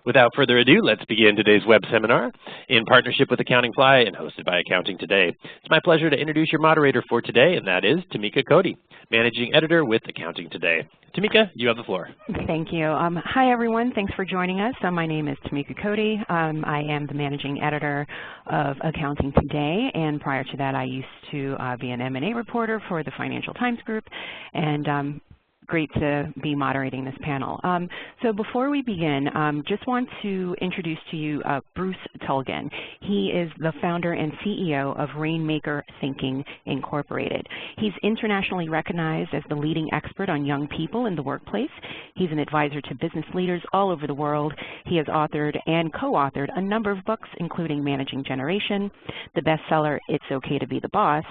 Without further ado, let's begin today's web seminar in partnership with Accounting Fly and hosted by Accounting Today. It's my pleasure to introduce your moderator for today, and that is Tamika Cody, Managing Editor with Accounting Today. Tamika, you have the floor. Thank you. Hi, everyone. Thanks for joining us. My name is Tamika Cody. I am the Managing Editor of Accounting Today, and prior to that, I used to be an M&A reporter for the Financial Times Group, and great to be moderating this panel. So before we begin, just want to introduce to you Bruce Tulgan. He is the founder and CEO of Rainmaker Thinking Incorporated. He's internationally recognized as the leading expert on young people in the workplace. He's an advisor to business leaders all over the world. He has authored and co-authored a number of books, including Managing Generation, the bestseller It's Okay to Be the Boss,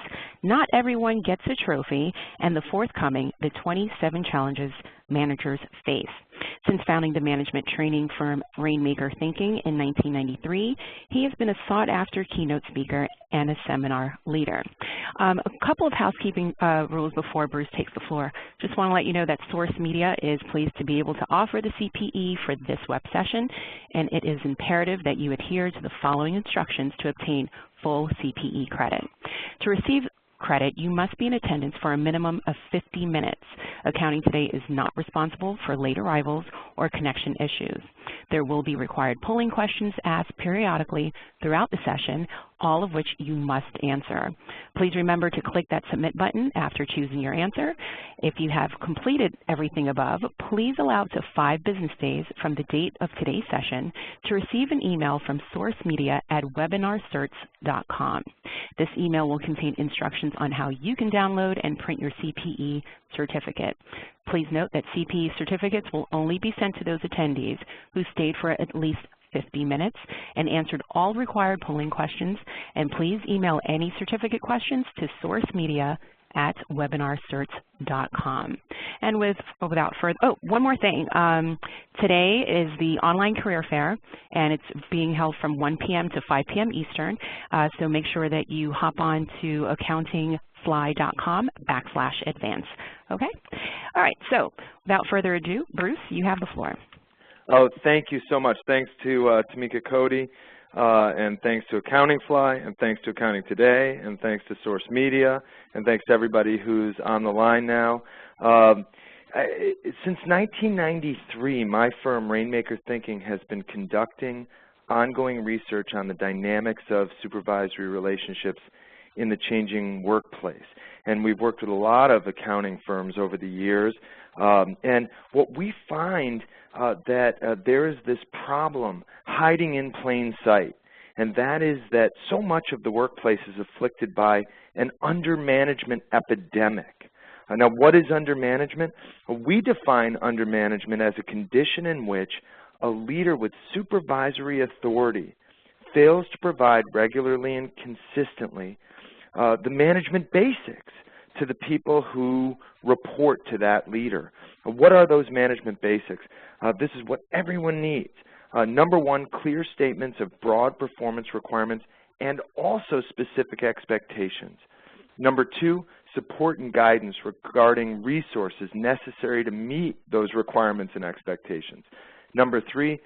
Not Everyone Gets a Trophy, and the forthcoming The 27 Challenges Managers Face. Since founding the management training firm Rainmaker Thinking in 1993, he has been a sought-after keynote speaker and a seminar leader. A couple of housekeeping rules before Bruce takes the floor. Just want to let you know that Source Media is pleased to be able to offer the CPE for this web session, and it is imperative that you adhere to the following instructions to obtain full CPE credit. To receive credit, you must be in attendance for a minimum of 50 minutes. Accounting Today is not responsible for late arrivals or connection issues. There will be required polling questions asked periodically throughout the session, all of which you must answer. Please remember to click that submit button after choosing your answer. If you have completed everything above, please allow up to 5 business days from the date of today's session to receive an email from Source Media at webinarcerts.com. This email will contain instructions on how you can download and print your CPE certificate. Please note that CPE certificates will only be sent to those attendees who stayed for at least 50 minutes and answered all required polling questions, and please email any certificate questions to sourcemedia@webinarcerts.com. And without further, one more thing. Today is the online career fair, and it's being held from 1 p.m. to 5 p.m. Eastern, so make sure that you hop on to accountingfly.com/advance. Okay? All right, so without further ado, Bruce, you have the floor. Oh, thank you so much. Thanks to Tamika Cody, and thanks to Accounting Fly, and thanks to Accounting Today, and thanks to Source Media, and thanks to everybody who's on the line now. Since 1993, my firm, Rainmaker Thinking, has been conducting ongoing research on the dynamics of supervisory relationships in the changing workplace. And we've worked with a lot of accounting firms over the years. And what we find that there is this problem hiding in plain sight, and that is that so much of the workplace is afflicted by an undermanagement epidemic. Now, what is undermanagement? We define undermanagement as a condition in which a leader with supervisory authority fails to provide regularly and consistently the management basics to the people who report to that leader. What are those management basics? This is what everyone needs. Number one, clear statements of broad performance requirements and also specific expectations. Number two, support and guidance regarding resources necessary to meet those requirements and expectations. Number three,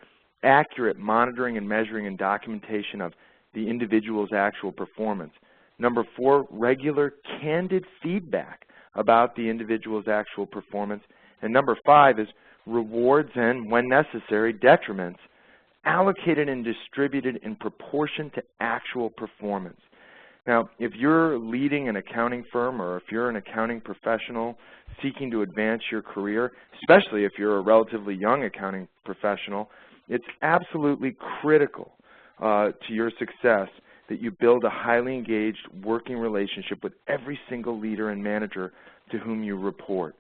accurate monitoring and measuring and documentation of the individual's actual performance. Number four, regular, candid feedback about the individual's actual performance. And number five is rewards and, when necessary, detriments allocated and distributed in proportion to actual performance. Now, if you're leading an accounting firm or if you're an accounting professional seeking to advance your career, especially if you're a relatively young accounting professional, it's absolutely critical to your success that you build a highly engaged working relationship with every single leader and manager to whom you report.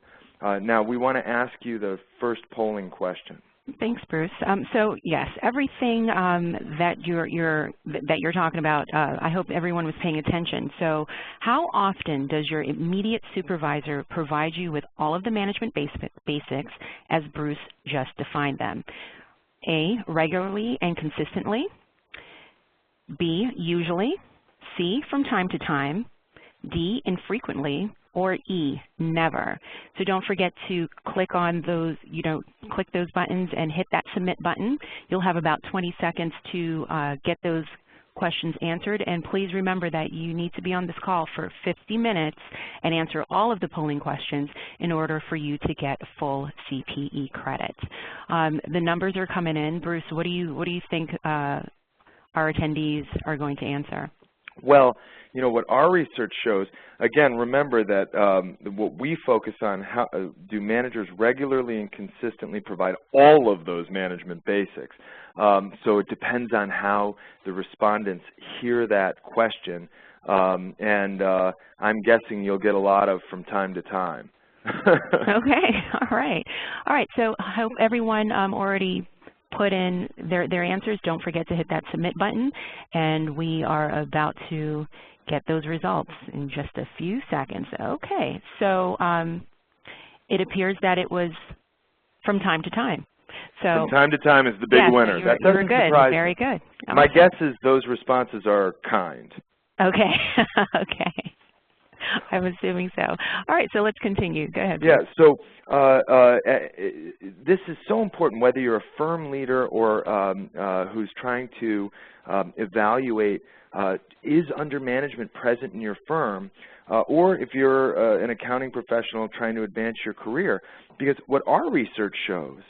Now, we want to ask you the first polling question. Thanks, Bruce. So yes, everything that you're talking about, I hope everyone was paying attention. So how often does your immediate supervisor provide you with all of the management basics as Bruce just defined them? A, regularly and consistently. B, usually. C, from time to time. D, infrequently. or E, never. So don't forget to click on those, click those buttons and hit that submit button. You'll have about 20 seconds to get those questions answered, and please remember that you need to be on this call for 50 minutes and answer all of the polling questions in order for you to get full CPE credit. The numbers are coming in. Bruce, what do you think our attendees are going to answer? Well, what our research shows, again, remember that what we focus on, how do managers regularly and consistently provide all of those management basics. So it depends on how the respondents hear that question, and I'm guessing you'll get a lot of from time to time. Okay, all right. All right, so I hope everyone already put in their answers. Don't forget to hit that submit button, and we are about to get those results in just a few seconds. Okay, so it appears that it was from time to time. So from time to time is the big winner. That doesn't surprise me. Very good. Awesome. My guess is those responses are kind. Okay, okay. I'm assuming so. All right, so let's continue. Go ahead. Yeah, so this is so important whether you're a firm leader or who's trying to evaluate is under management present in your firm, or if you're an accounting professional trying to advance your career. Because what our research shows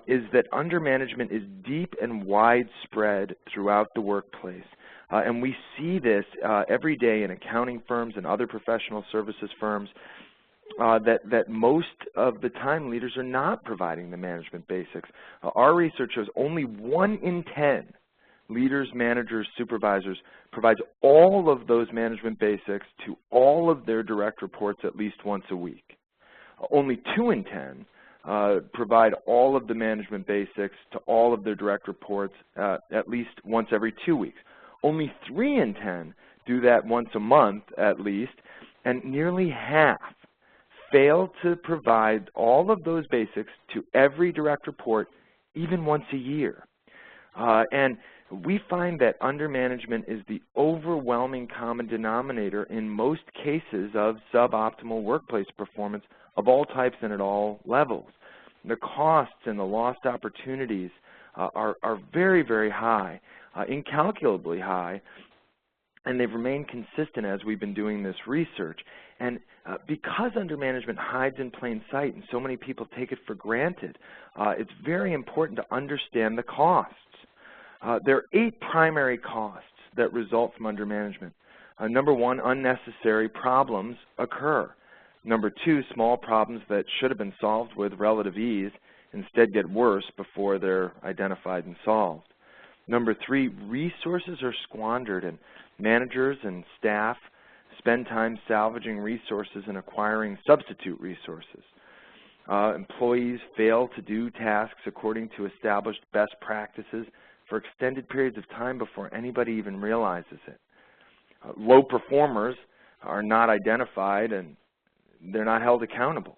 is that under management is deep and widespread throughout the workplace. And we see this every day in accounting firms and other professional services firms, that most of the time leaders are not providing the management basics. Our research shows only 1 in 10 leaders, managers, supervisors provides all of those management basics to all of their direct reports at least once a week. Only 2 in 10 provide all of the management basics to all of their direct reports at least once every 2 weeks. Only 3 in 10 do that once a month at least, and nearly half fail to provide all of those basics to every direct report even once a year. And we find that under management is the overwhelming common denominator in most cases of suboptimal workplace performance of all types and at all levels. The costs and the lost opportunities are very, very high, incalculably high, and they've remained consistent as we've been doing this research. And because under management hides in plain sight and so many people take it for granted, it's very important to understand the costs. There are 8 primary costs that result from under management. Number 1, unnecessary problems occur. Number 2, small problems that should have been solved with relative ease instead get worse before they're identified and solved. Number 3, resources are squandered, and managers and staff spend time salvaging resources and acquiring substitute resources. Employees fail to do tasks according to established best practices for extended periods of time before anybody even realizes it. Low performers are not identified and they're not held accountable.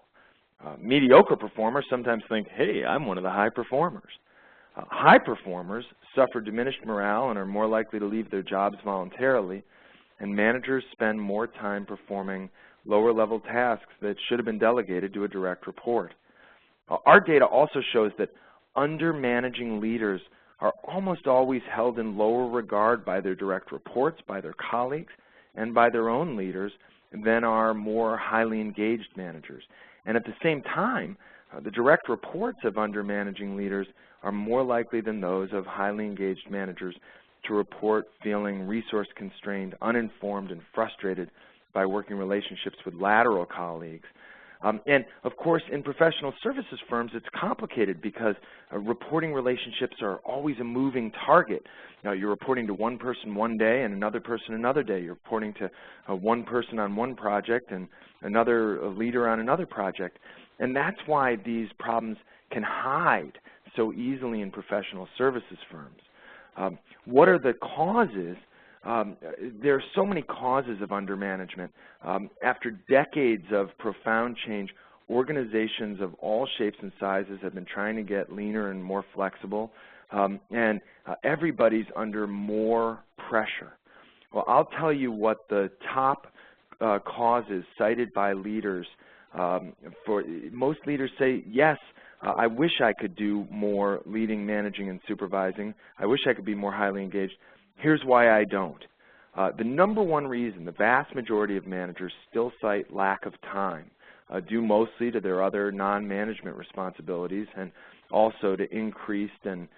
Mediocre performers sometimes think, hey, I'm one of the high performers. High performers suffer diminished morale and are more likely to leave their jobs voluntarily, and managers spend more time performing lower-level tasks that should have been delegated to a direct report. Our data also shows that under-managing leaders are almost always held in lower regard by their direct reports, by their colleagues, and by their own leaders than are more highly engaged managers. And at the same time, the direct reports of under-managing leaders are more likely than those of highly engaged managers to report feeling resource-constrained, uninformed, and frustrated by working relationships with lateral colleagues. And, of course, in professional services firms, it's complicated because reporting relationships are always a moving target. Now, you're reporting to one person one day and another person another day. You're reporting to one person on one project and another leader on another project. And that's why these problems can hide so easily in professional services firms. What are the causes? There are so many causes of undermanagement. After decades of profound change, organizations of all shapes and sizes have been trying to get leaner and more flexible, and everybody's under more pressure. Well, I'll tell you what the top causes cited by leaders. Most leaders say, yes, I wish I could do more leading, managing, and supervising. I wish I could be more highly engaged. Here's why I don't. The number one reason the vast majority of managers still cite lack of time, due mostly to their other non-management responsibilities and also to increased and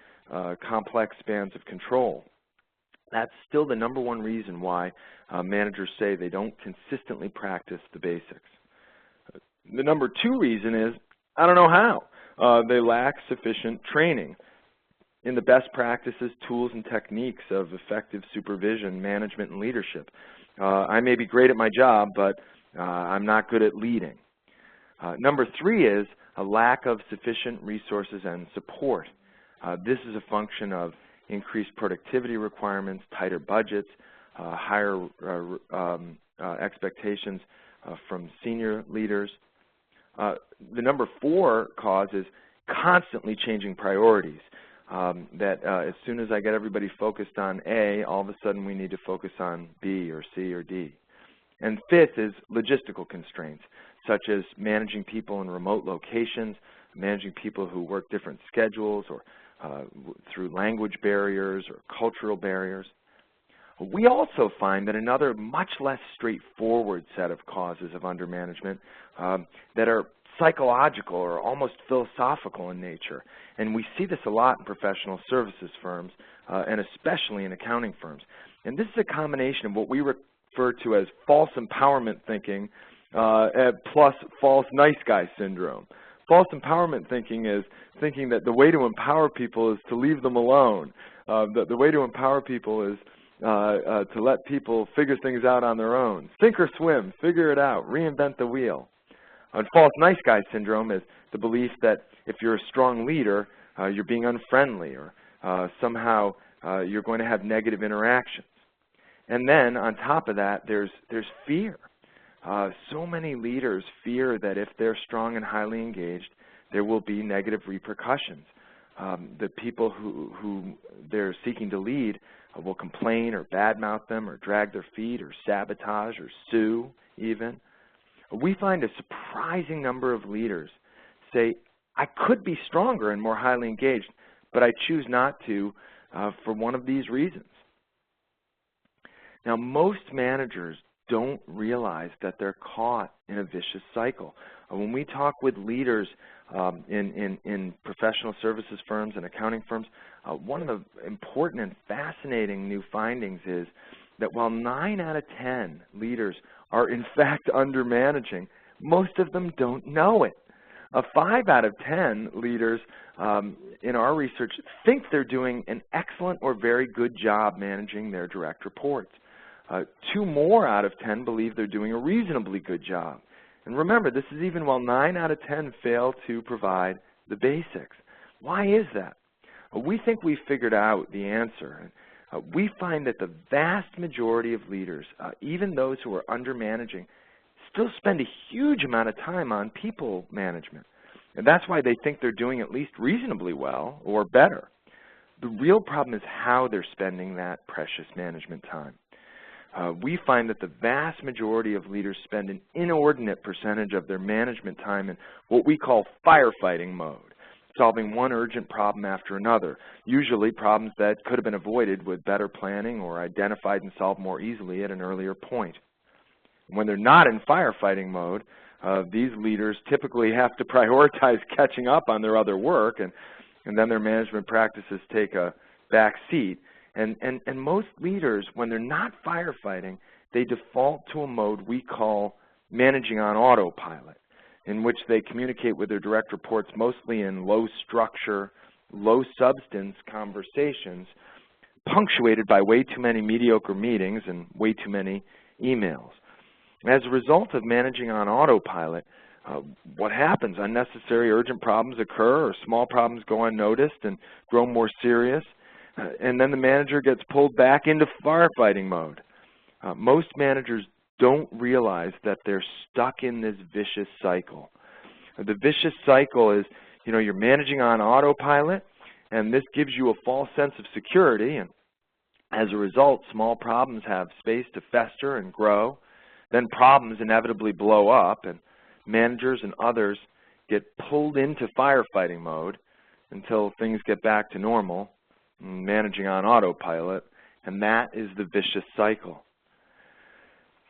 complex spans of control. That's still the number one reason why managers say they don't consistently practice the basics. The number two reason is, I don't know how. They lack sufficient training in the best practices, tools, and techniques of effective supervision, management, and leadership. I may be great at my job, but I'm not good at leading. Number three is a lack of sufficient resources and support. This is a function of increased productivity requirements, tighter budgets, higher expectations from senior leaders. The number four cause is constantly changing priorities. As soon as I get everybody focused on A, all of a sudden we need to focus on B or C or D. And fifth is logistical constraints, such as managing people in remote locations, managing people who work different schedules, or through language barriers or cultural barriers. We also find that another much less straightforward set of causes of undermanagement that are psychological or almost philosophical in nature. And we see this a lot in professional services firms and especially in accounting firms. And this is a combination of what we refer to as false empowerment thinking plus false nice guy syndrome. False empowerment thinking is thinking that the way to empower people is to leave them alone. That the way to empower people is to let people figure things out on their own. Sink or swim, figure it out, reinvent the wheel. And false nice guy syndrome is the belief that if you're a strong leader, you're being unfriendly or somehow you're going to have negative interactions. And then on top of that, there's fear. So many leaders fear that if they're strong and highly engaged, there will be negative repercussions. The people who they're seeking to lead will complain or badmouth them or drag their feet or sabotage or sue even. We find a surprising number of leaders say, I could be stronger and more highly engaged, but I choose not to for one of these reasons. Now, most managers don't realize that they're caught in a vicious cycle. When we talk with leaders in professional services firms and accounting firms, one of the important and fascinating new findings is that while 9 out of 10 leaders are in fact undermanaging, most of them don't know it. 5 out of 10 leaders in our research think they're doing an excellent or very good job managing their direct reports. 2 more out of 10 believe they're doing a reasonably good job. And remember, this is even while 9 out of 10 fail to provide the basics. Why is that? We think we've figured out the answer. We find that the vast majority of leaders, even those who are undermanaging, still spend a huge amount of time on people management. And that's why they think they're doing at least reasonably well or better. The real problem is how they're spending that precious management time. We find that the vast majority of leaders spend an inordinate percentage of their management time in what we call firefighting mode, solving one urgent problem after another, usually problems that could have been avoided with better planning or identified and solved more easily at an earlier point. When they're not in firefighting mode, these leaders typically have to prioritize catching up on their other work, and then their management practices take a back seat. And most leaders, when they're not firefighting, they default to a mode we call managing on autopilot, in which they communicate with their direct reports mostly in low structure, low substance conversations, punctuated by way too many mediocre meetings and way too many emails. As a result of managing on autopilot, what happens? Unnecessary urgent problems occur, or small problems go unnoticed and grow more serious. And then the manager gets pulled back into firefighting mode. Most managers don't realize that they're stuck in this vicious cycle. The vicious cycle is, you're managing on autopilot, and this gives you a false sense of security, and as a result, small problems have space to fester and grow. Then problems inevitably blow up, and managers and others get pulled into firefighting mode until things get back to normal, managing on autopilot, and that is the vicious cycle.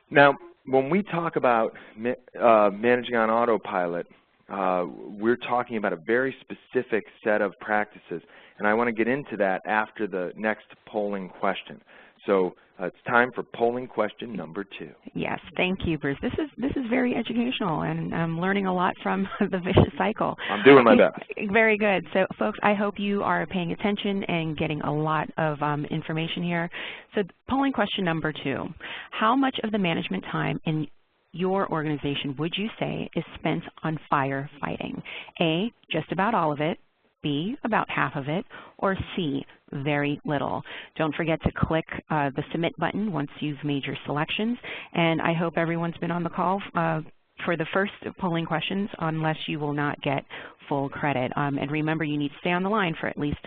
Now, when we talk about managing on autopilot, we're talking about a very specific set of practices, and I want to get into that after the next polling question. So it's time for polling question number 2. Yes, thank you, Bruce. This is very educational, and I'm learning a lot from the vicious cycle. I'm doing my best. Very good. So, folks, I hope you are paying attention and getting a lot of information here. So, polling question number 2: how much of the management time in your organization would you say is spent on firefighting? A, just about all of it. B, about half of it, or C, very little. Don't forget to click the submit button once you've made your selections, and I hope everyone's been on the call for the first polling questions, unless you will not get full credit. And remember, you need to stay on the line for at least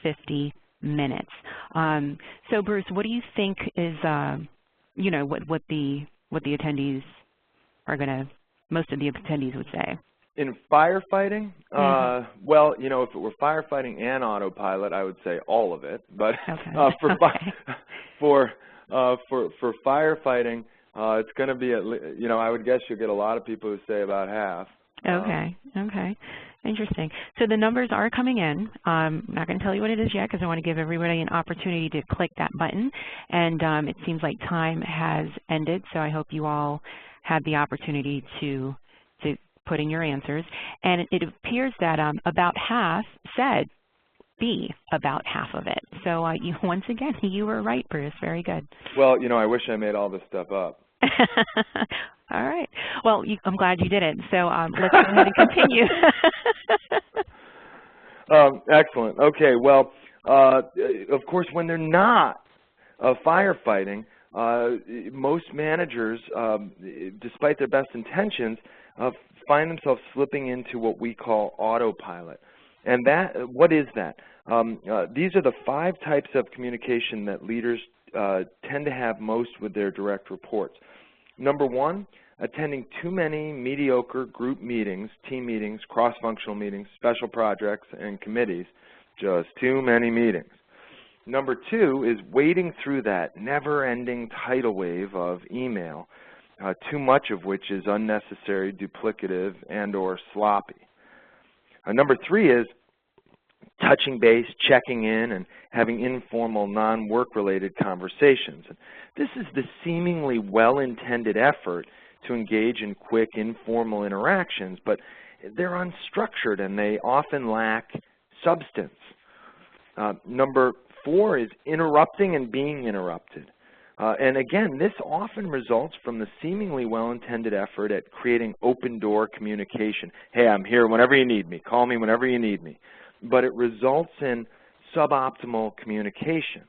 50 minutes. So Bruce, what do you think is, you know, what the attendees are going to, most of the attendees would say? In firefighting, well, you know, if it were firefighting and autopilot, I would say all of it. But for firefighting, it's going to be, you know, I would guess you'll get a lot of people who say about half. Okay. Interesting. So the numbers are coming in. I'm not going to tell you what it is yet because I want to give everybody an opportunity to click that button. And it seems like time has ended, so I hope you all had the opportunity to put in your answers. And it appears that about half said B, about half of it. So once again, you were right, Bruce. Very good. Well, you know, I wish I made all this stuff up. All right. Well, I'm glad you did it. So let's go ahead and continue. Excellent. Okay. Well, of course, when they're not firefighting, most managers, despite their best intentions, find themselves slipping into what we call autopilot. And what is that? These are the 5 types of communication that leaders tend to have most with their direct reports. Number 1, attending too many mediocre group meetings, team meetings, cross-functional meetings, special projects, and committees. Just too many meetings. Number 2 is wading through that never-ending tidal wave of email, too much of which is unnecessary, duplicative, and or sloppy. Number 3 is touching base, checking in, and having informal, non-work-related conversations. This is the seemingly well-intended effort to engage in quick, informal interactions, but they're unstructured and they often lack substance. Number 4 is interrupting and being interrupted. And again, this often results from the seemingly well-intended effort at creating open-door communication. Hey, I'm here whenever you need me. Call me whenever you need me. But it results in suboptimal communication.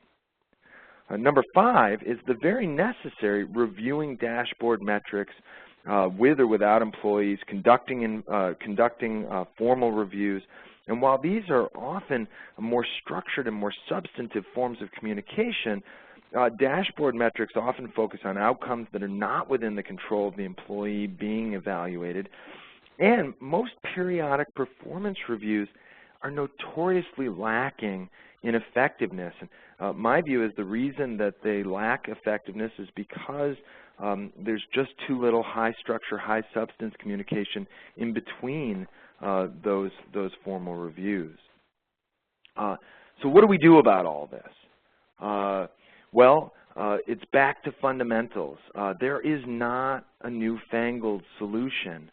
Number 5 is the very necessary reviewing dashboard metrics with or without employees, conducting formal reviews. And while these are often more structured and more substantive forms of communication, dashboard metrics often focus on outcomes that are not within the control of the employee being evaluated. And most periodic performance reviews are notoriously lacking in effectiveness. And my view is the reason that they lack effectiveness is because there's just too little high structure, high substance communication in between those formal reviews. So what do we do about all this? Well, it's back to fundamentals. There is not a newfangled solution.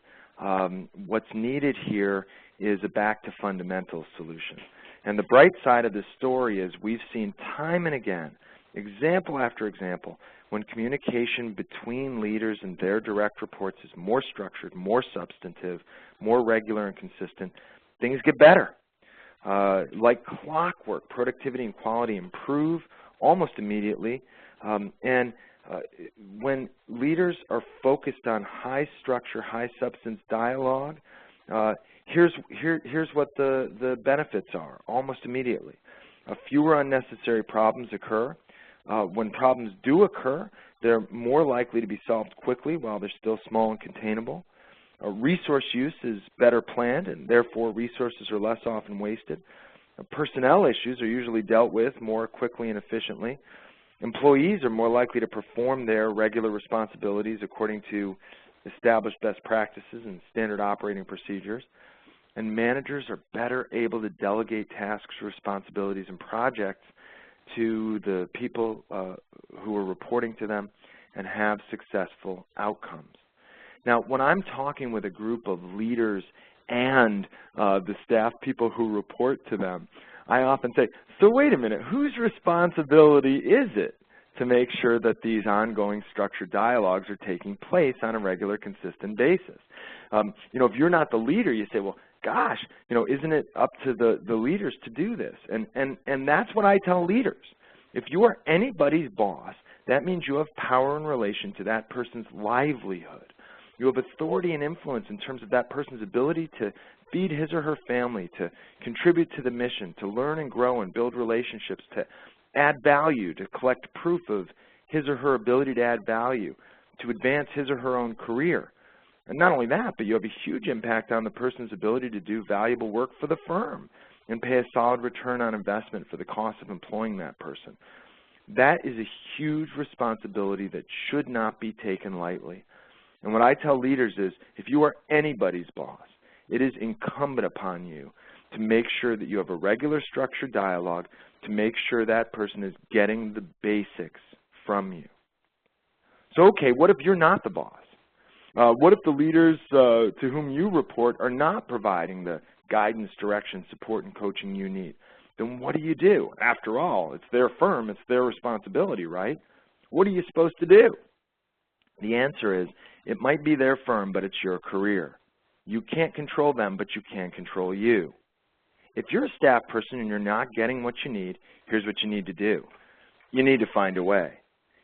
What's needed here is a back to fundamentals solution. And the bright side of this story is we've seen time and again, example after example, when communication between leaders and their direct reports is more structured, more substantive, more regular and consistent, things get better. Like clockwork, productivity and quality improve almost immediately. When leaders are focused on high structure, high substance dialogue, here's what the benefits are almost immediately. Fewer unnecessary problems occur. When problems do occur, they're more likely to be solved quickly while they're still small and containable. Resource use is better planned, and therefore resources are less often wasted. Personnel issues are usually dealt with more quickly and efficiently. Employees are more likely to perform their regular responsibilities according to established best practices and standard operating procedures. And managers are better able to delegate tasks, responsibilities, and projects to the people who are reporting to them and have successful outcomes. Now, when I'm talking with a group of leaders and the staff people who report to them, I often say, so wait a minute, whose responsibility is it to make sure that these ongoing structured dialogues are taking place on a regular, consistent basis? You know, if you're not the leader, you say, well, gosh, you know, isn't it up to the leaders to do this? And that's what I tell leaders. If you are anybody's boss, that means you have power in relation to that person's livelihood. You have authority and influence in terms of that person's ability to feed his or her family, to contribute to the mission, to learn and grow and build relationships, to add value, to collect proof of his or her ability to add value, to advance his or her own career. And not only that, but you have a huge impact on the person's ability to do valuable work for the firm and pay a solid return on investment for the cost of employing that person. That is a huge responsibility that should not be taken lightly. And what I tell leaders is, if you are anybody's boss, it is incumbent upon you to make sure that you have a regular structured dialogue to make sure that person is getting the basics from you. So, okay, what if you're not the boss? What if the leaders to whom you report are not providing the guidance, direction, support, and coaching you need? Then what do? After all, it's their firm, it's their responsibility, right? What are you supposed to do? The answer is, it might be their firm, but it's your career. You can't control them, but you can control you. If you're a staff person and you're not getting what you need, here's what you need to do. You need to find a way.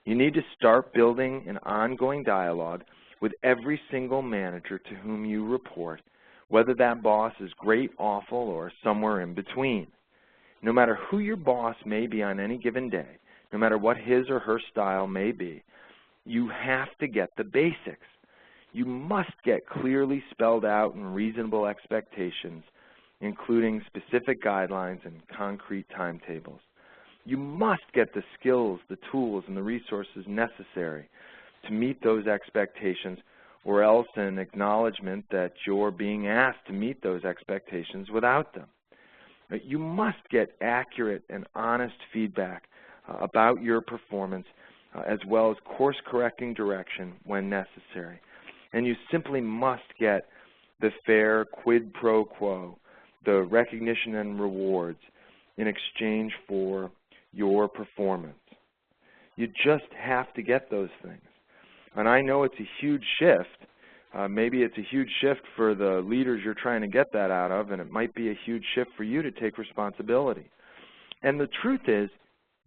You need to start building an ongoing dialogue with every single manager to whom you report, whether that boss is great, awful, or somewhere in between. No matter who your boss may be on any given day, no matter what his or her style may be, you have to get the basics. You must get clearly spelled out and reasonable expectations, including specific guidelines and concrete timetables. You must get the skills, the tools, and the resources necessary to meet those expectations, or else an acknowledgement that you're being asked to meet those expectations without them. You must get accurate and honest feedback about your performance, as well as course-correcting direction when necessary. And you simply must get the fair quid pro quo, the recognition and rewards in exchange for your performance. You just have to get those things. And I know it's a huge shift. Maybe it's a huge shift for the leaders you're trying to get that out of, and it might be a huge shift for you to take responsibility. And the truth is,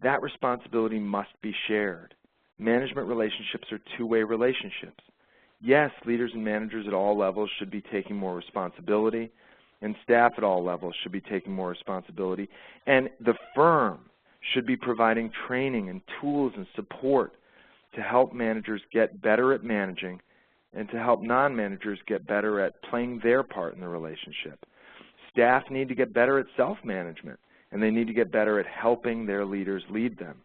that responsibility must be shared. Management relationships are two-way relationships. Yes, leaders and managers at all levels should be taking more responsibility, and staff at all levels should be taking more responsibility. And the firm should be providing training and tools and support to help managers get better at managing and to help non-managers get better at playing their part in the relationship. Staff need to get better at self-management, and they need to get better at helping their leaders lead them.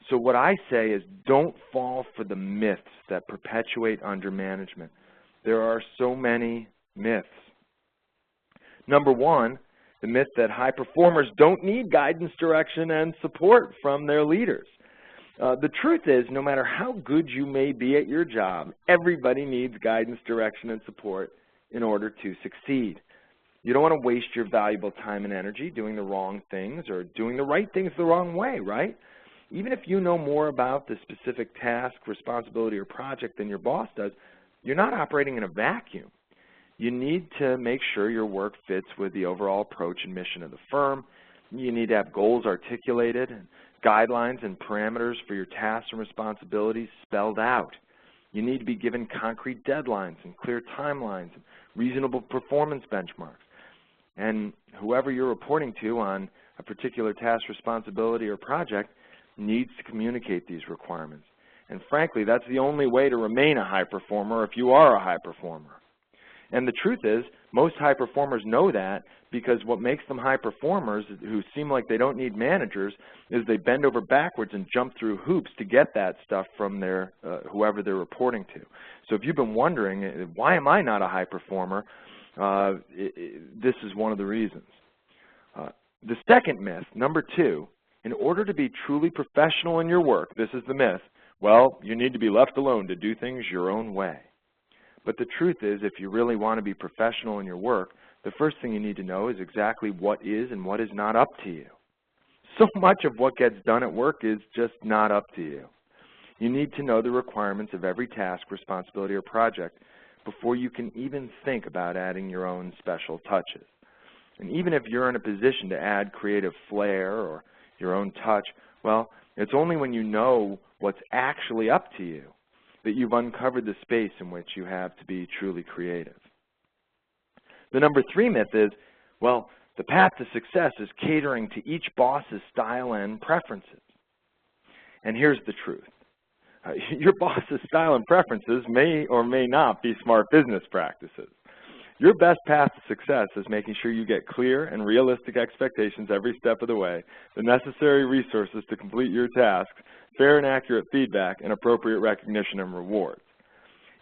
So what I say is, don't fall for the myths that perpetuate undermanagement. There are so many myths. Number one, the myth that high performers don't need guidance, direction, and support from their leaders. The truth is, no matter how good you may be at your job, everybody needs guidance, direction, and support in order to succeed. You don't want to waste your valuable time and energy doing the wrong things or doing the right things the wrong way, right? Even if you know more about the specific task, responsibility, or project than your boss does, you're not operating in a vacuum. You need to make sure your work fits with the overall approach and mission of the firm. You need to have goals articulated and guidelines and parameters for your tasks and responsibilities spelled out. You need to be given concrete deadlines and clear timelines and reasonable performance benchmarks. And whoever you're reporting to on a particular task, responsibility, or project needs to communicate these requirements. And frankly, that's the only way to remain a high performer if you are a high performer. And the truth is, most high performers know that, because what makes them high performers who seem like they don't need managers is they bend over backwards and jump through hoops to get that stuff from their whoever they're reporting to. So if you've been wondering, why am I not a high performer, this is one of the reasons. The second myth, number 2, in order to be truly professional in your work, this is the myth, well, you need to be left alone to do things your own way. But the truth is, if you really want to be professional in your work, the first thing you need to know is exactly what is and what is not up to you. So much of what gets done at work is just not up to you. You need to know the requirements of every task, responsibility, or project before you can even think about adding your own special touches. And even if you're in a position to add creative flair or your own touch, well, it's only when you know what's actually up to you that you've uncovered the space in which you have to be truly creative. The number 3 myth is, well, the path to success is catering to each boss's style and preferences. And here's the truth. Your boss's style and preferences may or may not be smart business practices. Your best path to success is making sure you get clear and realistic expectations every step of the way, the necessary resources to complete your tasks, fair and accurate feedback, and appropriate recognition and rewards.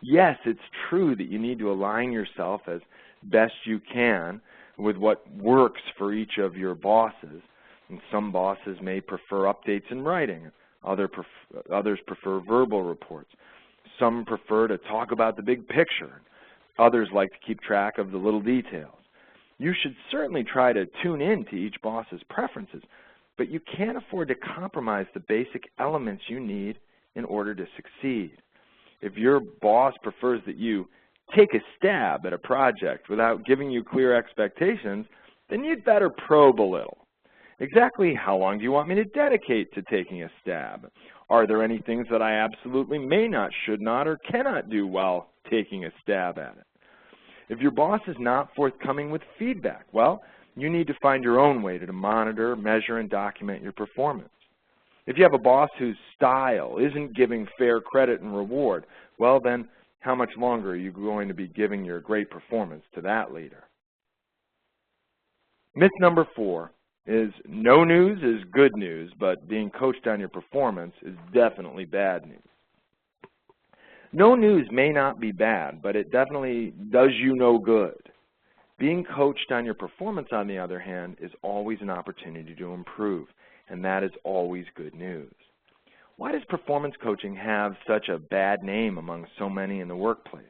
Yes, it's true that you need to align yourself as best you can with what works for each of your bosses. And some bosses may prefer updates in writing. Others prefer verbal reports. Some prefer to talk about the big picture. Others like to keep track of the little details. You should certainly try to tune in to each boss's preferences, but you can't afford to compromise the basic elements you need in order to succeed. If your boss prefers that you take a stab at a project without giving you clear expectations, then you'd better probe a little. Exactly how long do you want me to dedicate to taking a stab? Are there any things that I absolutely may not, should not, or cannot do while taking a stab at it? If your boss is not forthcoming with feedback, well, you need to find your own way to monitor, measure, and document your performance. If you have a boss whose style isn't giving fair credit and reward, well then, how much longer are you going to be giving your great performance to that leader? Myth number 4 is no news is good news, but being coached on your performance is definitely bad news. No news may not be bad, but it definitely does you no good. Being coached on your performance, on the other hand, is always an opportunity to improve, and that is always good news. Why does performance coaching have such a bad name among so many in the workplace?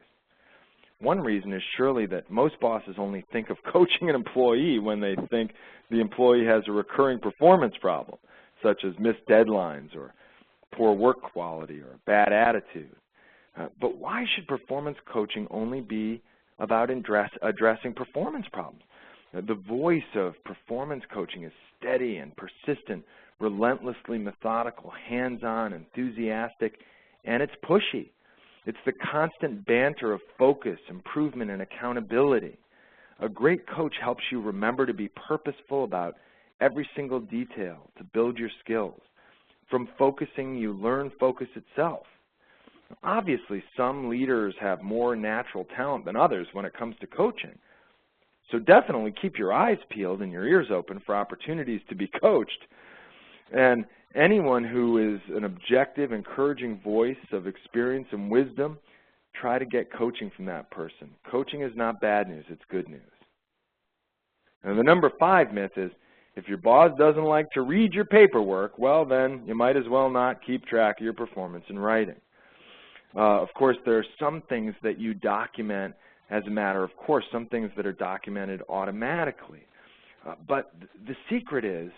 One reason is surely that most bosses only think of coaching an employee when they think the employee has a recurring performance problem, such as missed deadlines or poor work quality or bad attitude. But why should performance coaching only be about addressing performance problems? The voice of performance coaching is steady and persistent, relentlessly methodical, hands-on, enthusiastic, and it's pushy. It's the constant banter of focus, improvement, and accountability. A great coach helps you remember to be purposeful about every single detail to build your skills. From focusing, you learn focus itself. Obviously, some leaders have more natural talent than others when it comes to coaching. So definitely keep your eyes peeled and your ears open for opportunities to be coached. And anyone who is an objective, encouraging voice of experience and wisdom, try to get coaching from that person. Coaching is not bad news, it's good news. And the number 5 myth is, if your boss doesn't like to read your paperwork, well then, you might as well not keep track of your performance in writing. Of course, there are some things that you document as a matter of course, some things that are documented automatically. But the secret is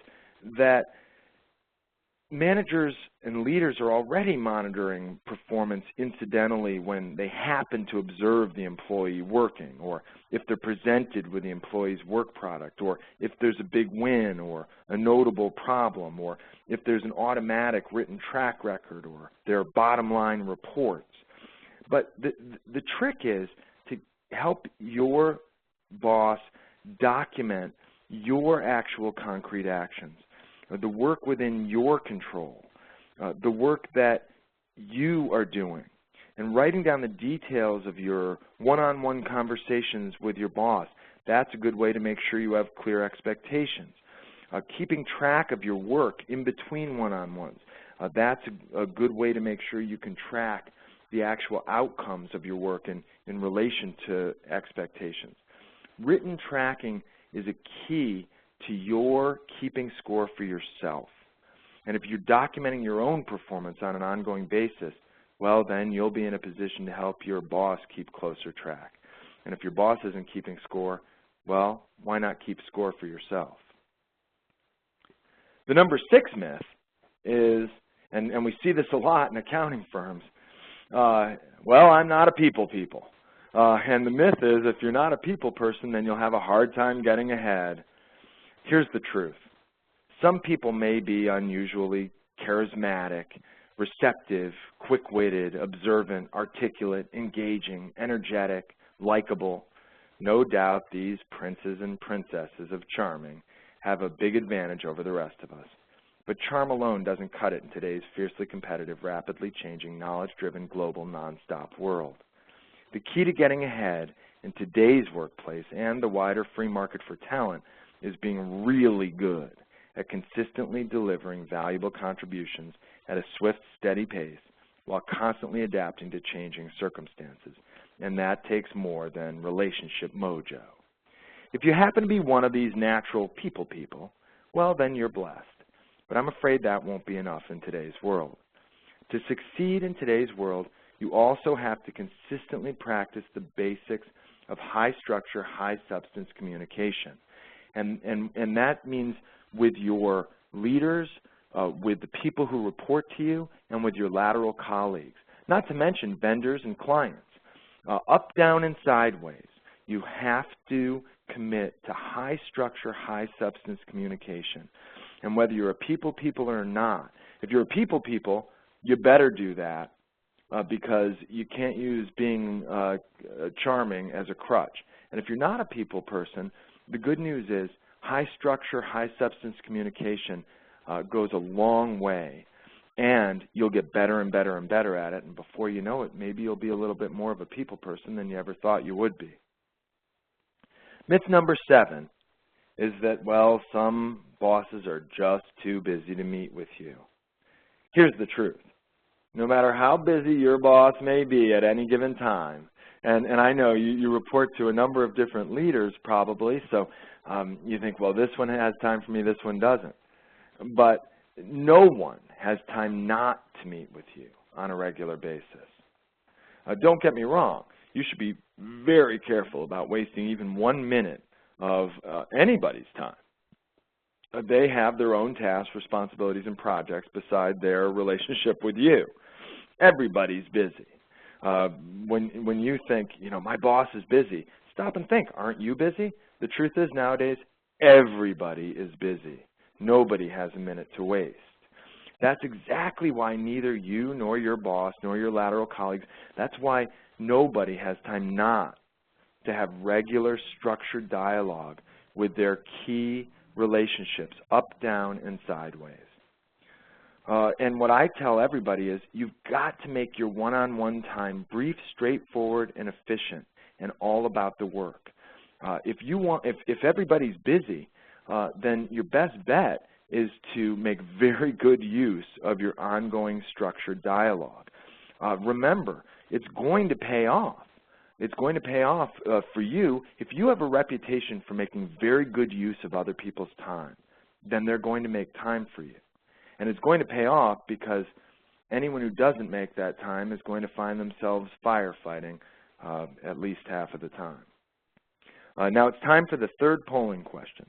that managers and leaders are already monitoring performance incidentally when they happen to observe the employee working, or if they're presented with the employee's work product, or if there's a big win or a notable problem, or if there's an automatic written track record, or there are bottom line reports. But the trick is to help your boss document your actual concrete actions, the work within your control, the work that you are doing, and writing down the details of your one-on-one conversations with your boss. That's a good way to make sure you have clear expectations. Keeping track of your work in between one-on-ones. That's a good way to make sure you can track the actual outcomes of your work in relation to expectations. Written tracking is a key to your keeping score for yourself. And if you're documenting your own performance on an ongoing basis, well, then you'll be in a position to help your boss keep closer track. And if your boss isn't keeping score, well, why not keep score for yourself? The number 6 myth is, and we see this a lot in accounting firms, well, I'm not a people. And the myth is, if you're not a people person, then you'll have a hard time getting ahead. Here's the truth. Some people may be unusually charismatic, receptive, quick-witted, observant, articulate, engaging, energetic, likable. No doubt these princes and princesses of charming have a big advantage over the rest of us. But charm alone doesn't cut it in today's fiercely competitive, rapidly changing, knowledge-driven, global, nonstop world. The key to getting ahead in today's workplace and the wider free market for talent is being really good at consistently delivering valuable contributions at a swift, steady pace while constantly adapting to changing circumstances. And that takes more than relationship mojo. If you happen to be one of these natural people, well, then you're blessed. But I'm afraid that won't be enough in today's world. To succeed in today's world, you also have to consistently practice the basics of high-structure, high-substance communication. And that means with your leaders, with the people who report to you, and with your lateral colleagues, not to mention vendors and clients. Up, down, and sideways, you have to commit to high-structure, high-substance communication. And whether you're a people or not, if you're a people, you better do that because you can't use being charming as a crutch. And if you're not a people person, the good news is high-structure, high-substance communication goes a long way, and you'll get better and better and better at it, and before you know it, maybe you'll be a little bit more of a people person than you ever thought you would be. Myth number 7 is that, well, some bosses are just too busy to meet with you. Here's the truth. No matter how busy your boss may be at any given time, and I know you report to a number of different leaders probably, so you think, well, this one has time for me, this one doesn't. But no one has time not to meet with you on a regular basis. Don't get me wrong. You should be very careful about wasting even 1 minute of anybody's time. They have their own tasks, responsibilities, and projects beside their relationship with you. Everybody's busy. When you think, you know, my boss is busy, stop and think, aren't you busy? The truth is nowadays, everybody is busy. Nobody has a minute to waste. That's exactly why neither you nor your boss nor your lateral colleagues, that's why nobody has time not to have regular structured dialogue with their key relationships, up, down, and sideways. And what I tell everybody is you've got to make your one-on-one time brief, straightforward, and efficient, and all about the work. If everybody's busy, then your best bet is to make very good use of your ongoing structured dialogue. Remember, it's going to pay off. It's going to pay off for you if you have a reputation for making very good use of other people's time. Then they're going to make time for you. And it's going to pay off because anyone who doesn't make that time is going to find themselves firefighting at least half of the time. Now it's time for the third polling question.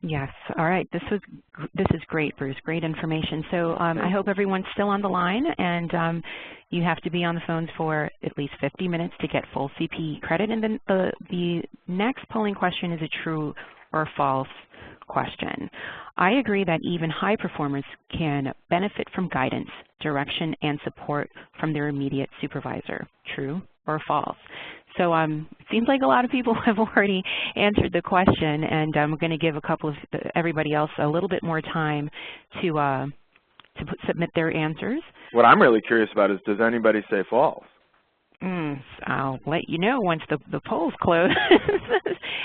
Yes. All right. This is great, Bruce. Great information. So I hope everyone's still on the line, and you have to be on the phones for at least 50 minutes to get full CPE credit. And then the next polling question is a true or false question. I agree that even high performers can benefit from guidance, direction, and support from their immediate supervisor. True or false? So it seems like a lot of people have already answered the question, and I'm going to give everybody else a little bit more time to submit their answers. What I'm really curious about is, does anybody say false? I'll let you know once the polls close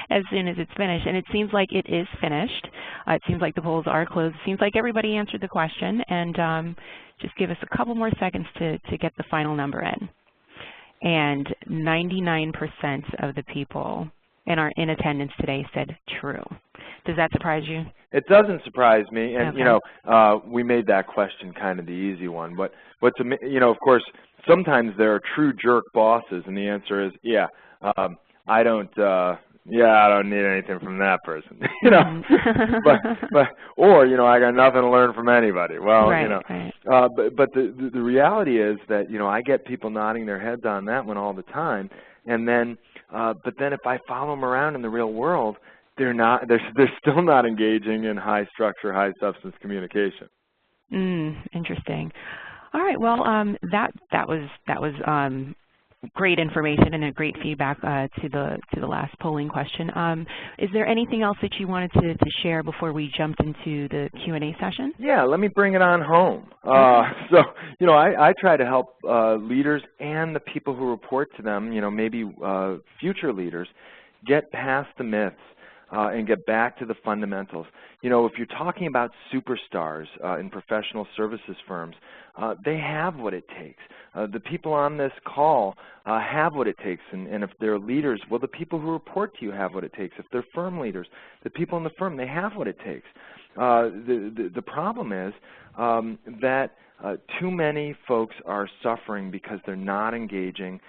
as soon as it's finished. And it seems like it is finished. It seems like the polls are closed. It seems like everybody answered the question. And just give us a couple more seconds to get the final number in. And 99% of the people in attendance today said true. Does that surprise you? It doesn't surprise me, and okay. you know, we made that question kind of the easy one. But you know, of course, sometimes there are true jerk bosses, and the answer is, yeah, I don't need anything from that person. You know, or you know, I got nothing to learn from anybody. Well, right, you know, right. But the reality is that, you know, I get people nodding their heads on that one all the time, and then but then if I follow them around in the real world, they're still not engaging in high structure, high substance communication. Interesting. All right. Well, that was great information and a great feedback to the last polling question. Is there anything else that you wanted to share before we jumped into the Q&A session? Yeah, let me bring it on home. So, you know, I try to help leaders and the people who report to them, you know, maybe future leaders, get past the myths. And get back to the fundamentals. You know, if you're talking about superstars in professional services firms, they have what it takes. The people on this call have what it takes, and if they're leaders, well, the people who report to you have what it takes. If they're firm leaders, the people in the firm, they have what it takes. The problem is that too many folks are suffering because they're not engaging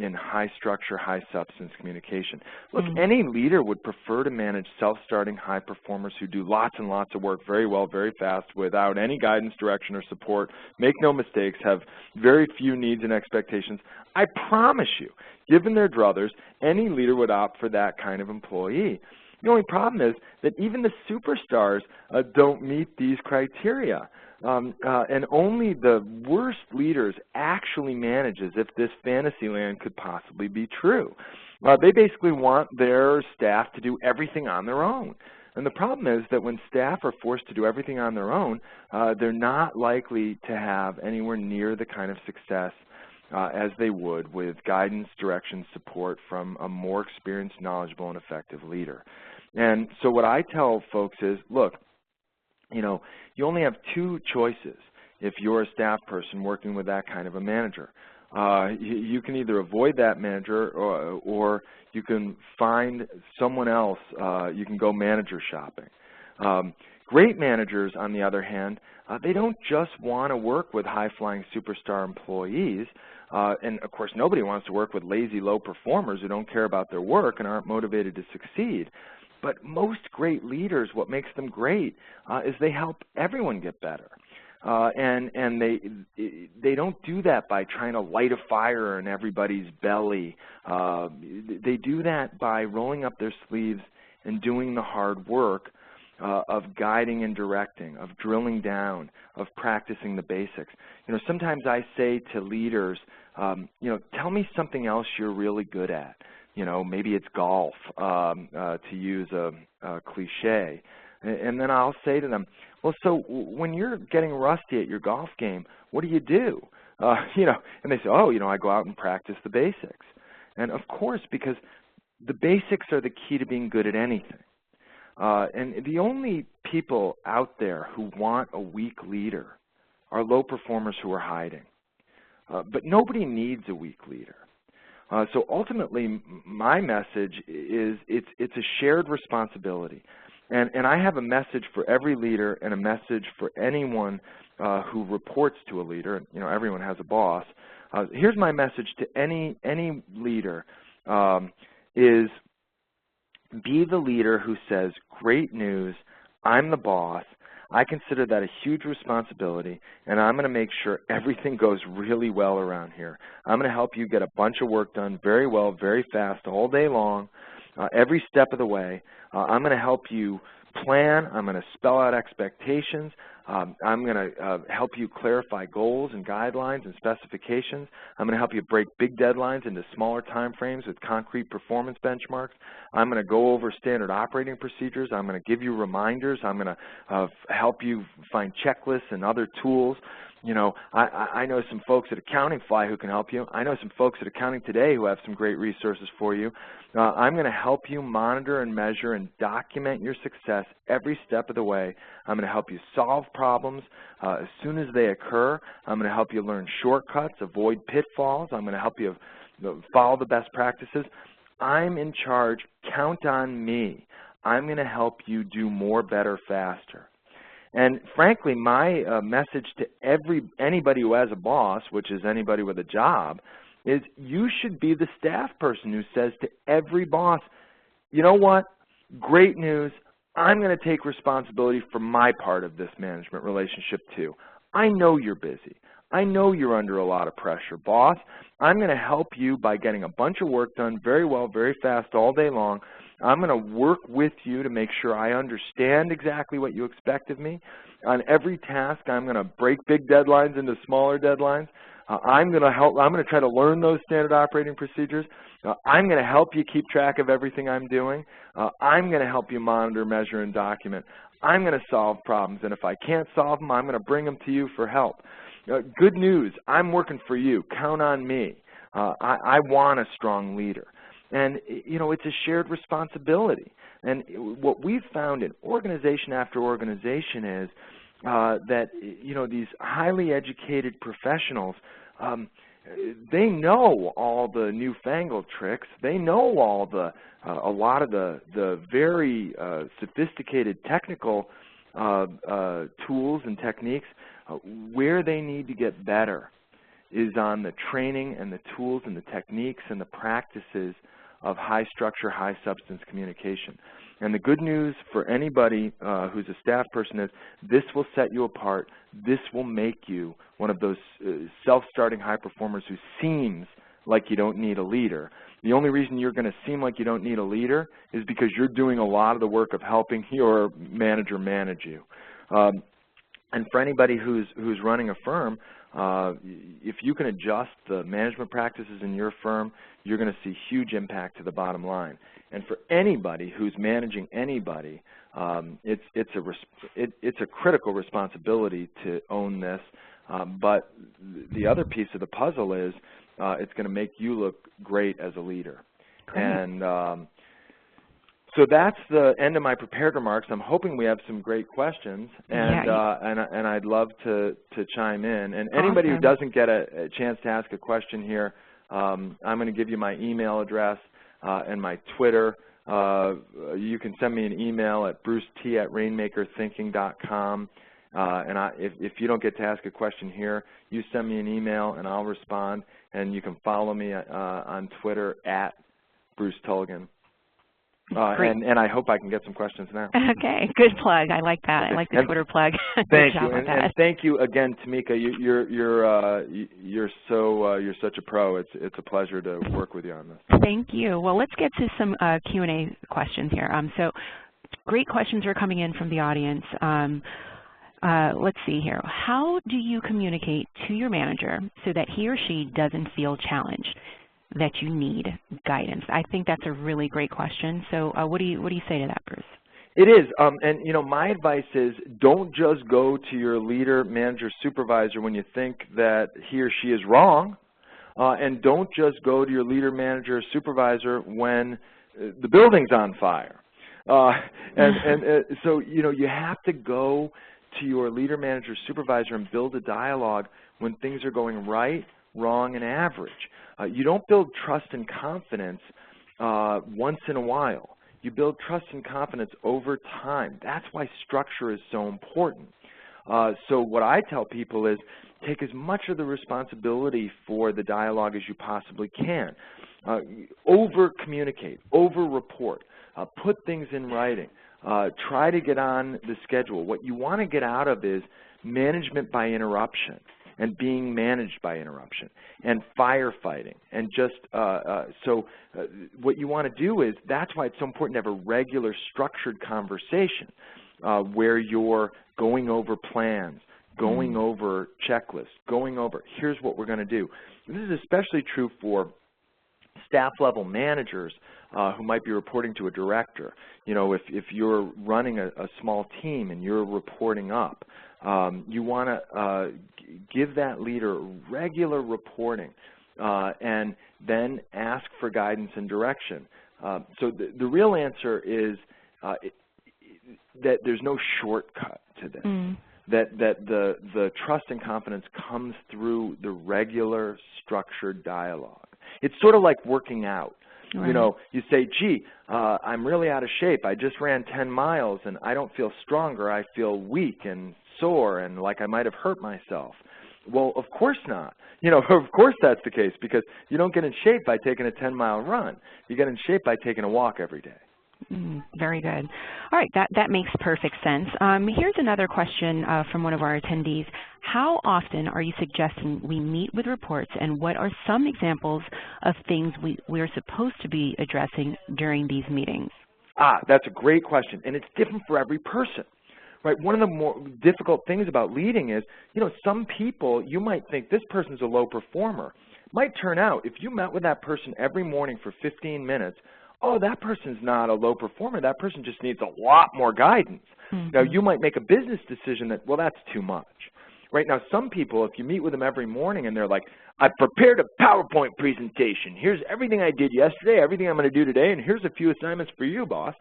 in high structure, high substance communication. Look, any leader would prefer to manage self-starting high performers who do lots and lots of work very well, very fast, without any guidance, direction, or support, make no mistakes, have very few needs and expectations. I promise you, given their druthers, any leader would opt for that kind of employee. The only problem is that even the superstars don't meet these criteria. And only the worst leaders actually manage as if this fantasy land could possibly be true. They basically want their staff to do everything on their own. And the problem is that when staff are forced to do everything on their own, they're not likely to have anywhere near the kind of success as they would with guidance, direction, support from a more experienced, knowledgeable, and effective leader. And so what I tell folks is, look, you know, you only have two choices if you're a staff person working with that kind of a manager. You can either avoid that manager or you can find someone else. You can go manager shopping. Great managers, on the other hand, they don't just want to work with high-flying superstar employees. And, of course, nobody wants to work with lazy, low performers who don't care about their work and aren't motivated to succeed. But most great leaders, what makes them great is they help everyone get better. And they don't do that by trying to light a fire in everybody's belly. They do that by rolling up their sleeves and doing the hard work of guiding and directing, of drilling down, of practicing the basics. You know, sometimes I say to leaders, you know, tell me something else you're really good at. You know, maybe it's golf, to use a cliche. And then I'll say to them, well, so when you're getting rusty at your golf game, what do? You know, and they say, oh, you know, I go out and practice the basics. And of course, because the basics are the key to being good at anything. And the only people out there who want a weak leader are low performers who are hiding. But nobody needs a weak leader. So ultimately, my message is it's a shared responsibility. And I have a message for every leader and a message for anyone who reports to a leader. You know, everyone has a boss. Here's my message to any leader is be the leader who says, great news, I'm the boss. I consider that a huge responsibility, and I'm going to make sure everything goes really well around here. I'm going to help you get a bunch of work done very well, very fast, all day long, every step of the way. I'm going to help you plan. I'm going to spell out expectations. I'm going to help you clarify goals and guidelines and specifications. I'm going to help you break big deadlines into smaller time frames with concrete performance benchmarks. I'm going to go over standard operating procedures. I'm going to give you reminders. I'm going to help you find checklists and other tools. You know, I know some folks at Accounting Fly who can help you. I know some folks at Accounting Today who have some great resources for you. I'm going to help you monitor and measure and document your success every step of the way. I'm going to help you solve problems as soon as they occur. I'm going to help you learn shortcuts, avoid pitfalls. I'm going to help you follow the best practices. I'm in charge. Count on me. I'm going to help you do more, better, faster. And frankly, my message to anybody who has a boss, which is anybody with a job, is you should be the staff person who says to every boss, you know what, great news, I'm going to take responsibility for my part of this management relationship too. I know you're busy. I know you're under a lot of pressure, boss. I'm going to help you by getting a bunch of work done very well, very fast, all day long. I'm going to work with you to make sure I understand exactly what you expect of me. On every task, I'm going to break big deadlines into smaller deadlines. I'm going to try to learn those standard operating procedures. I'm going to help you keep track of everything I'm doing. I'm going to help you monitor, measure, and document. I'm going to solve problems, and if I can't solve them, I'm going to bring them to you for help. Good news, I'm working for you. Count on me. I want a strong leader. And, you know, it's a shared responsibility. And what we've found in organization after organization is that, you know, these highly educated professionals, they know all the newfangled tricks. They know all the, a lot of the very sophisticated technical tools and techniques. Where they need to get better is on the training and the tools and the techniques and the practices of high structure, high substance communication. And the good news for anybody who's a staff person is this will set you apart. This will make you one of those self-starting high performers who seems like you don't need a leader. The only reason you're going to seem like you don't need a leader is because you're doing a lot of the work of helping your manager manage you. And for anybody who's running a firm, if you can adjust the management practices in your firm, you're going to see huge impact to the bottom line. And for anybody who's managing anybody, it's a critical responsibility to own this. But the other piece of the puzzle is it's going to make you look great as a leader. Great. And so that's the end of my prepared remarks. I'm hoping we have some great questions, and and I'd love to chime in. And anybody who doesn't get a chance to ask a question here, I'm going to give you my email address and my Twitter. You can send me an email at brucet@rainmakerthinking.com. And if you don't get to ask a question here, you send me an email and I'll respond. And you can follow me on Twitter at Bruce Tulgan. And I hope I can get some questions now. Okay, good plug. I like that. I like the Twitter plug. Thank you, and thank you again, Tamika. You're such a pro. It's a pleasure to work with you on this. Thank you. Well, let's get to some Q&A questions here. So, great questions are coming in from the audience. Let's see here. How do you communicate to your manager so that he or she doesn't feel challenged, that you need guidance? I think that's a really great question. So what do you say to that, Bruce? It is, and you know, my advice is don't just go to your leader, manager, supervisor when you think that he or she is wrong, and don't just go to your leader, manager, supervisor when the building's on fire. So you know, you have to go to your leader, manager, supervisor and build a dialogue when things are going right, wrong, and average. You don't build trust and confidence once in a while. You build trust and confidence over time. That's why structure is so important. So what I tell people is take as much of the responsibility for the dialogue as you possibly can. Over-communicate, over-report, put things in writing. Try to get on the schedule. What you want to get out of is management by interruption. and being managed by interruption and firefighting. And just what you want to do is, that's why it's so important to have a regular structured conversation where you're going over plans, going over checklists, going over, here's what we're going to do. This is especially true for staff level managers who might be reporting to a director. You know, if you're running a small team and you're reporting up, you want to give that leader regular reporting and then ask for guidance and direction. So the real answer is that there's no shortcut to this. That the trust and confidence comes through the regular structured dialogue. It's sort of like working out. Right. You know, you say, gee, I'm really out of shape. I just ran 10 miles and I don't feel stronger. I feel weak and sore and like I might have hurt myself. Well, of course not. You know, of course that's the case, because you don't get in shape by taking a 10-mile run. You get in shape by taking a walk every day. Very good. All right, that makes perfect sense. Here's another question from one of our attendees. How often are you suggesting we meet with reports, and what are some examples of things we're supposed to be addressing during these meetings? That's a great question, and it's different for every person. Right? One of the more difficult things about leading is, you know, some people, you might think this person's a low performer. It might turn out, if you met with that person every morning for 15 minutes, oh, that person's not a low performer. That person just needs a lot more guidance. Now, you might make a business decision that, well, that's too much. Right? Now, some people, if you meet with them every morning and they're like, I've prepared a PowerPoint presentation. Here's everything I did yesterday, everything I'm going to do today, and here's a few assignments for you, boss.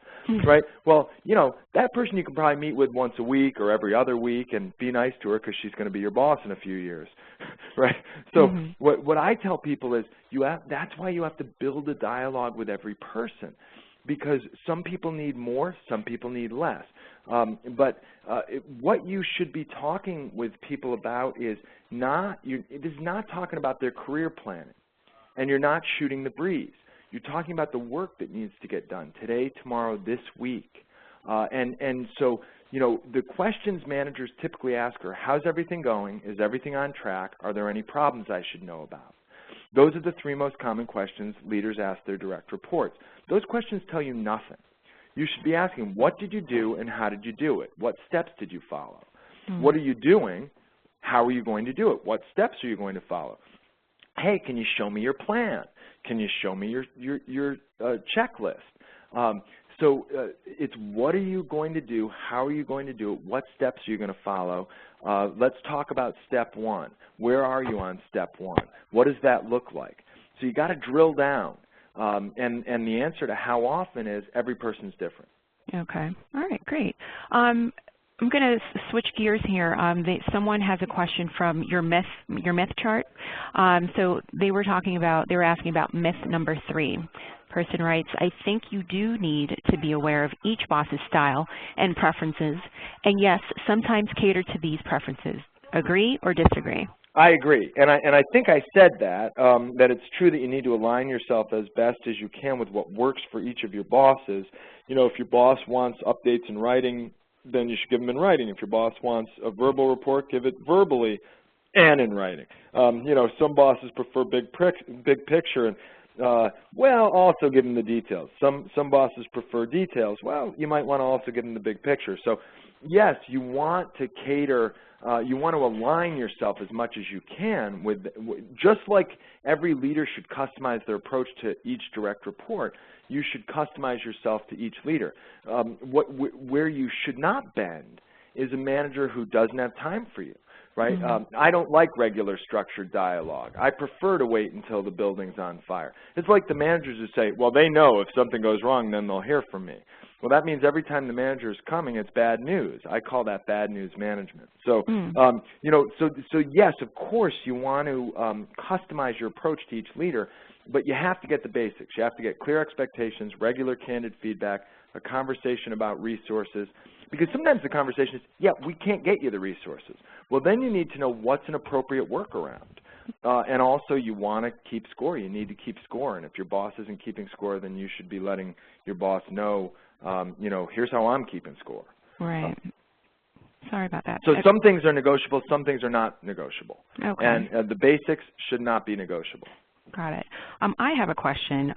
Right? Well, you know, that person you can probably meet with once a week or every other week and be nice to her because she's going to be your boss in a few years. Right? So what I tell people is, that's why you have to build a dialogue with every person, because some people need more, some people need less. What you should be talking with people about is it is not talking about their career planning, and you're not shooting the breeze. You're talking about the work that needs to get done today, tomorrow, this week. So, you know, the questions managers typically ask are, how's everything going? Is everything on track? Are there any problems I should know about? Those are the three most common questions leaders ask their direct reports. Those questions tell you nothing. You should be asking, what did you do and how did you do it? What steps did you follow? What are you doing? How are you going to do it? What steps are you going to follow? Hey, can you show me your plan? Can you show me your checklist? It's what are you going to do? How are you going to do it? What steps are you going to follow? Let's talk about step one. Where are you on step one? What does that look like? So you got to drill down. And the answer to how often is every person's different. Okay. All right, great. I'm going to switch gears here. Someone has a question from your myth chart. So they were asking about myth number 3. Person writes, I think you do need to be aware of each boss's style and preferences, and yes, sometimes cater to these preferences. Agree or disagree? I agree, and I think I said that it's true that you need to align yourself as best as you can with what works for each of your bosses. You know, if your boss wants updates in writing, then you should give them in writing. If your boss wants a verbal report, give it verbally and in writing. You know, some bosses prefer big picture, and well, also give them the details. Some bosses prefer details. Well, you might want to also give them the big picture. So, yes, you want to cater. You want to align yourself as much as you can with, just like every leader should customize their approach to each direct report, you should customize yourself to each leader. Where you should not bend is a manager who doesn't have time for you, right? I don't like regular structured dialogue. I prefer to wait until the building's on fire. It's like the managers who say, well, they know if something goes wrong, then they'll hear from me. Well, that means every time the manager is coming, it's bad news. I call that bad news management. So, you know, so yes, of course, you want to customize your approach to each leader, but you have to get the basics. You have to get clear expectations, regular candid feedback, a conversation about resources, because sometimes the conversation is, yeah, we can't get you the resources. Well, then you need to know what's an appropriate workaround. And also, you want to keep score. You need to keep score. And if your boss isn't keeping score, then you should be letting your boss know, you know, here's how I'm keeping score. Right. Sorry about that. So some things are negotiable, some things are not negotiable. Okay. And the basics should not be negotiable. Got it. I have a question.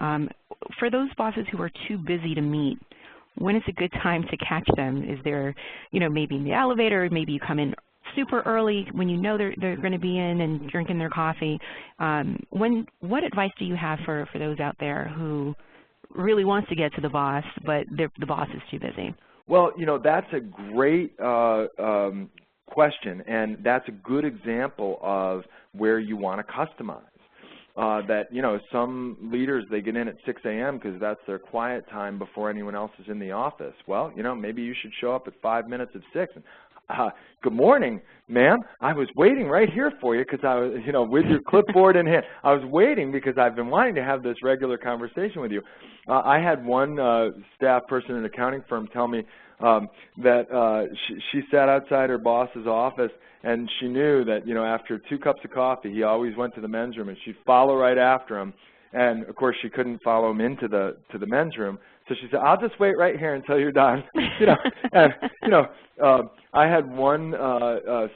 For those bosses who are too busy to meet, when is a good time to catch them? Is there, maybe in the elevator, maybe you come in super early when you know they're going to be in and drinking their coffee. What advice do you have for those out there who really wants to get to the boss, but the boss is too busy? Well, that's a great question, and that's a good example of where you want to customize. That, some leaders, they get in at 6 a.m. because that's their quiet time before anyone else is in the office. Well, maybe you should show up at 5 minutes of 6. And, good morning, ma'am. I was waiting right here for you because I was, with your clipboard in hand. I was waiting because I've been wanting to have this regular conversation with you. I had one staff person in an accounting firm tell me that she sat outside her boss's office, and she knew that, after 2 cups of coffee, he always went to the men's room, and she'd follow right after him. And of course, she couldn't follow him into the men's room, so she said, "I'll just wait right here until you're done." And I had one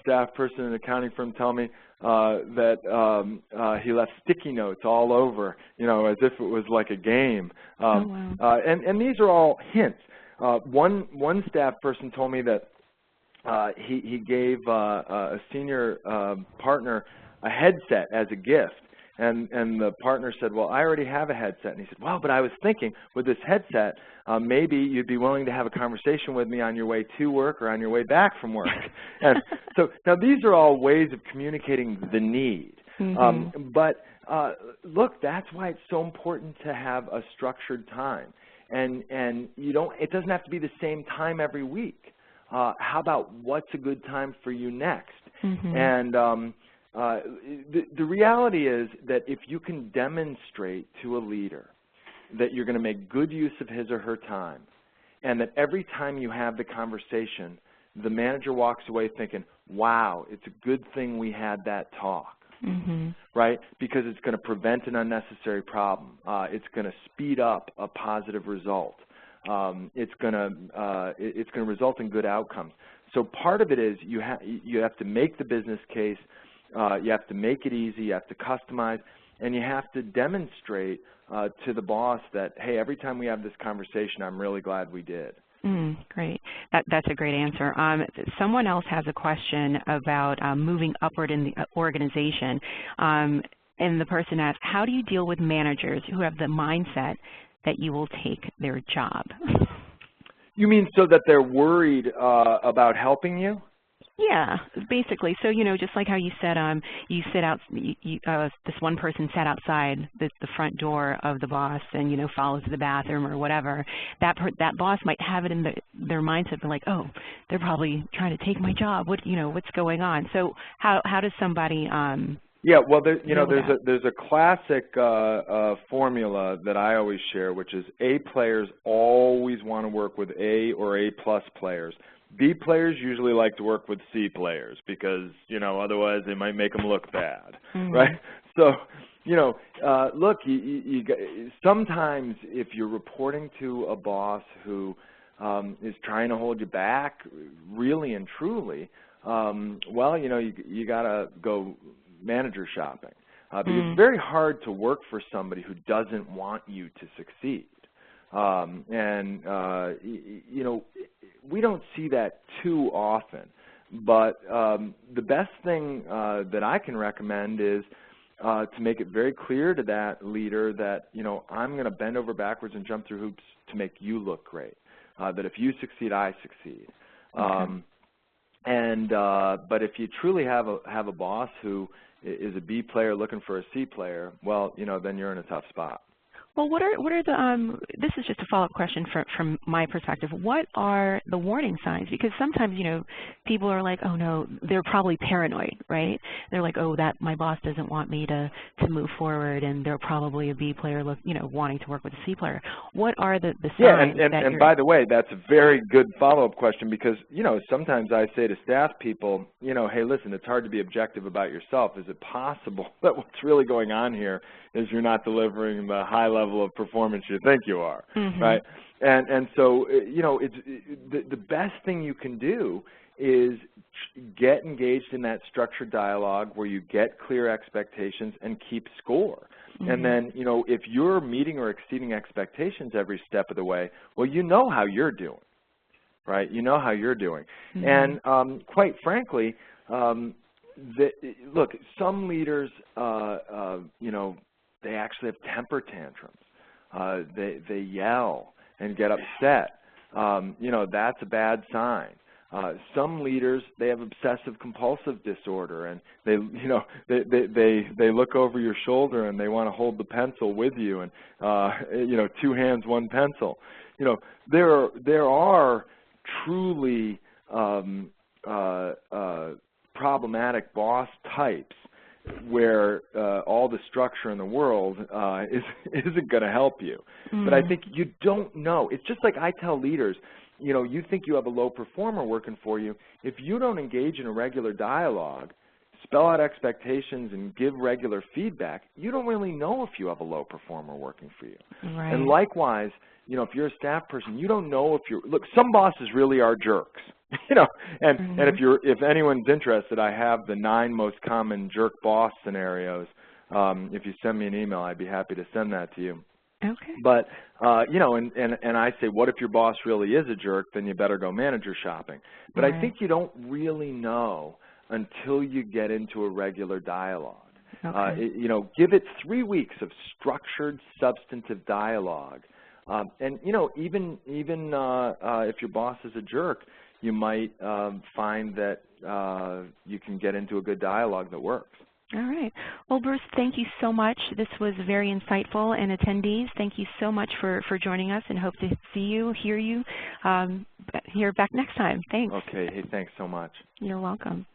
staff person in an accounting firm tell me that he left sticky notes all over, as if it was like a game. Oh, wow. And these are all hints. One staff person told me that he gave a senior partner a headset as a gift. And the partner said, "Well, I already have a headset." And he said, "Well, but I was thinking with this headset, maybe you'd be willing to have a conversation with me on your way to work or on your way back from work." And so now these are all ways of communicating the need. Mm-hmm. But look, that's why it's so important to have a structured time. And it doesn't have to be the same time every week. How about what's a good time for you next? Mm-hmm. And the reality is that if you can demonstrate to a leader that you're going to make good use of his or her time, and that every time you have the conversation, the manager walks away thinking, "Wow, it's a good thing we had that talk." Mm-hmm. Right? Because it's going to prevent an unnecessary problem. It's going to speed up a positive result. It's going to result in good outcomes. So part of it is you have to make the business case. You have to make it easy. You have to customize, and you have to demonstrate to the boss that, hey, every time we have this conversation, I'm really glad we did. Great. That's a great answer. Someone else has a question about moving upward in the organization. And the person asks, how do you deal with managers who have the mindset that you will take their job? You mean so that they're worried about helping you? Yeah, basically. So, just like how you said, you sit out. This one person sat outside the front door of the boss, and follows to the bathroom or whatever. That boss might have it in their mindset, they're like, oh, they're probably trying to take my job. What's going on? So, how does somebody? Yeah, well, there's a classic formula that I always share, which is A players always want to work with A or A+ players. B players usually like to work with C players because, otherwise they might make them look bad, right? So, look, sometimes if you're reporting to a boss who is trying to hold you back really and truly, well, you got to go manager shopping. Because it's very hard to work for somebody who doesn't want you to succeed. We don't see that too often, but the best thing that I can recommend is to make it very clear to that leader that, I'm going to bend over backwards and jump through hoops to make you look great, that if you succeed, I succeed. Okay. But if you truly have a boss who is a B player looking for a C player, well, then you're in a tough spot. Well, what are the this is just a follow-up question from my perspective. What are the warning signs? Because sometimes, people are like, oh no, they're probably paranoid, right? They're like, oh, that my boss doesn't want me to move forward, and they're probably a B player, wanting to work with a C player. What are the signs? Yeah, and by the way, that's a very good follow-up question because, sometimes I say to staff people, hey, listen, it's hard to be objective about yourself. Is it possible that what's really going on here is you're not delivering the high level of performance you think you are, right? And so, it's the best thing you can do is get engaged in that structured dialogue where you get clear expectations and keep score. And then, you know, if you're meeting or exceeding expectations every step of the way, well, you know how you're doing, right? You know how you're doing. And quite frankly, look, some leaders, you know, they actually have temper tantrums. They yell and get upset. You know, that's a bad sign. Some leaders, they have obsessive compulsive disorder, and they, you know, they look over your shoulder and they want to hold the pencil with you, and you know, 2 hands, 1 pencil. You know, there are truly problematic boss types where all the structure in the world isn't going to help you. But I think you don't know. It's just like I tell leaders, you know, you think you have a low performer working for you. If you don't engage in a regular dialogue, spell out expectations, and give regular feedback, you don't really know if you have a low performer working for you. Right. And likewise, you know, if you're a staff person, you don't know if you're, look, some bosses really are jerks. You know, and if anyone's interested, I have the 9 most common jerk boss scenarios. If you send me an email, I'd be happy to send that to you. Okay. But you know, and I say, what if your boss really is a jerk? Then you better go manager shopping. But I think you don't really know until you get into a regular dialogue. Okay. You know, give it 3 weeks of structured, substantive dialogue, and you know, even if your boss is a jerk, you might find that you can get into a good dialogue that works. All right. Well, Bruce, thank you so much. This was very insightful. And attendees, thank you so much for joining us, and hope to see you, hear you here back next time. Thanks. Okay. Hey, thanks so much. You're welcome.